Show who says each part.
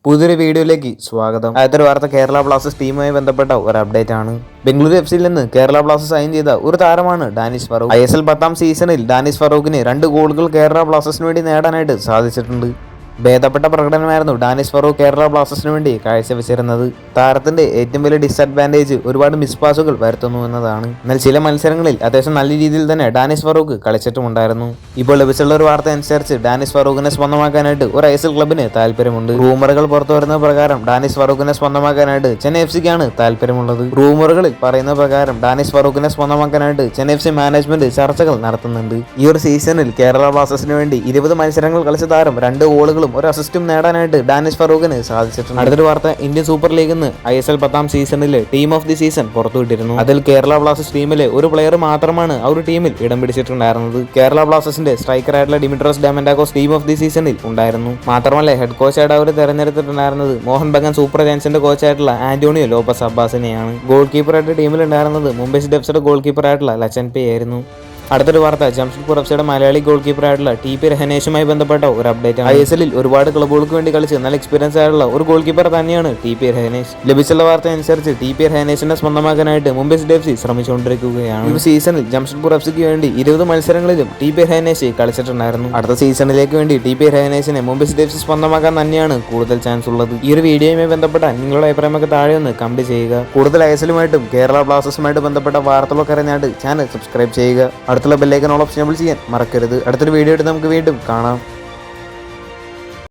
Speaker 1: പുതിയൊരു വീഡിയോയിലേക്ക് സ്വാഗതം. ആദ്യത്തെ വാർത്ത കേരള ബ്ലാസ്റ്റേഴ്സ് ടീമുമായി ബന്ധപ്പെട്ട ഒരു അപ്ഡേറ്റ് ആണ്. ബംഗളൂരു എഫ്സിയിൽ നിന്ന് കേരള ബ്ലാസ്റ്റേഴ്സ് സൈൻ ചെയ്ത ഒരു താരമാണ് ഡാനിഷ് ഫറൂഖ്. ISL 10ാം സീസണിൽ ഡാനിഷ് ഫറൂഖിന് 2 ഗോളുകൾ കേരള ബ്ലാസ്റ്റേഴ്സിന് വേണ്ടി നേടാനായിട്ട് സാധിച്ചിട്ടുണ്ട്. ഭേദപ്പെട്ട പ്രകടനമായിരുന്നു ഡാനിഷ് ഫറൂഖ് കേരള ബ്ലാസ്റ്റേഴ്സിന് വേണ്ടി കാഴ്ചവെച്ചിരുന്നത്. താരത്തിന്റെ ഏറ്റവും വലിയ ഡിസഡ്വാൻറ്റേജ് ഒരുപാട് മിസ് പാസുകൾ വരുത്തുന്നു എന്നതാണ്. എന്നാൽ ചില മത്സരങ്ങളിൽ അത്യാവശ്യം നല്ല രീതിയിൽ തന്നെ ഡാനിഷ് ഫറൂഖ് കളിച്ചിട്ടുമുണ്ടായിരുന്നു. ഇപ്പോൾ ലഭിച്ചുള്ള ഒരു വാർത്ത അനുസരിച്ച് ഡാനിഷ് ഫറൂഖിനെ സ്വന്തമാക്കാനായിട്ട് ഒരു ISL ക്ലബിന് താല്പര്യമുണ്ട്. റൂമറുകൾ പുറത്തു വരുന്ന പ്രകാരം ഡാനിഷ് ഫറൂഖിനെ സ്വന്തമാക്കാനായിട്ട് ചെന്നൈ FCക്കാണ് താല്പര്യമുള്ളത്. റൂമറുകളിൽ പറയുന്ന പ്രകാരം ഡാനിഷ് ഫറൂഖിനെ സ്വന്തമാക്കാനായിട്ട് ചെന്നൈ FC മാനേജ്മെന്റ് ചർച്ചകൾ നടത്തുന്നുണ്ട്. ഈ ഒരു സീസണിൽ കേരള ബ്ലാസ്റ്റേഴ്സിന് വേണ്ടി 20 മത്സരങ്ങൾ കളിച്ച താരം 2 ഗോളുകൾ ഒരു അസിസ്റ്റും നേടാനായിട്ട് ഡാനിഷ് ഫറൂഖിന് സാധിച്ചിട്ടുണ്ട്. അടുത്തൊരു വാർത്ത, ഇന്ത്യൻ സൂപ്പർ ലീഗിൽ നിന്ന് ISL 10ാം സീസണിലെ ടീം ഓഫ് ദി സീസൺ പുറത്തുവിട്ടിരുന്നു. അതിൽ കേരള ബ്ലാസ്റ്റേഴ്സ് ടീമിലെ ഒരു പ്ലെയർ മാത്രമാണ് ആ ഒരു ടീമിൽ ഇടം പിടിച്ചിട്ടുണ്ടായിരുന്നത്. കേരള ബ്ലാസ്റ്റേഴ്സിന്റെ സ്ട്രൈക്കറായിട്ടുള്ള Dimitrios Diamantakos team of the സീസണിൽ ഉണ്ടായിരുന്നു. മാത്രമല്ല ഹെഡ് കോച്ചായിട്ട് അവർ തെരഞ്ഞെടുത്തിട്ടുണ്ടായിരുന്നത് മോഹൻ ബഗാൻ സൂപ്പർ ജയൻസിന്റെ കോച്ചായിട്ടുള്ള ആന്റോണിയോ ലോപ്പസ് അബ്ബാസിനെയാണ്. ഗോൾ കീപ്പറായിട്ട് ടീമിൽ ഉണ്ടായിരുന്നത് മുംബൈ സിറ്റി എഫ്സിയുടെ ഗോൾ കീപ്പറായിട്ടുള്ള ലച്ചൻ പേ ആയിരുന്നു. അടുത്തൊരു വാർത്ത, ജംഷഡ്പൂർ എഫ്സിയുടെ മലയാളി ഗോൾ കീപ്പറായിട്ടുള്ള TP രഹനേഷുമായി ബന്ധപ്പെട്ട ഒരു അപ്ഡേറ്റ് ആണ്. ISLൽ ഒരുപാട് ക്ലബുകൾക്ക് വേണ്ടി കളിച്ച് നല്ല എക്സ്പീരിയൻസ് ആയിട്ടുള്ള ഒരു ഗോൾ കീപ്പർ തന്നെയാണ് TP രഹനേഷ്. ലഭിച്ചുള്ള വാർത്ത അനുസരിച്ച് TP രഹനേഷിനെ സ്വന്തമാക്കാനായിട്ട് മുംബൈ സിറ്റി FC ശ്രമിച്ചുകൊണ്ടിരിക്കുകയാണ്. ഈ സീസണിൽ ജംഷഡ്പൂർ എഫ്സിക്ക് വേണ്ടി 20 മത്സരങ്ങളിലും TP രഹനേഷ് കളിച്ചിട്ടുണ്ടായിരുന്നു. അടുത്ത സീസണിലേക്ക് വേണ്ടി TP രഹനേഷിനെ മുംബൈ സിറ്റി FC സ്വന്തമാക്കാൻ തന്നെയാണ് കൂടുതൽ ചാൻസ് ഉള്ളത്. ഈ ഒരു വീഡിയോയുമായി ബന്ധപ്പെട്ട നിങ്ങളുടെ അഭിപ്രായമൊക്കെ താഴെ ഒന്ന് കമന്റ് ചെയ്യുക. കൂടുതൽ ISLുമായിട്ടും കേരള ബ്ലാസ്റ്റേഴ്സുമായിട്ട് ബന്ധപ്പെട്ട വാർത്തകളൊക്കെ അറിഞ്ഞായിട്ട് ചാനൽ സബ്സ്ക്രൈബ് ചെയ്യുക. അടുത്തുള്ള ബെല്ലൈക്കൺ ഓൾ ഓപ്ഷൻ ചെയ്യാൻ മറക്കരുത്. അടുത്തൊരു വീഡിയോ ആയിട്ട് നമുക്ക് വീണ്ടും കാണാം.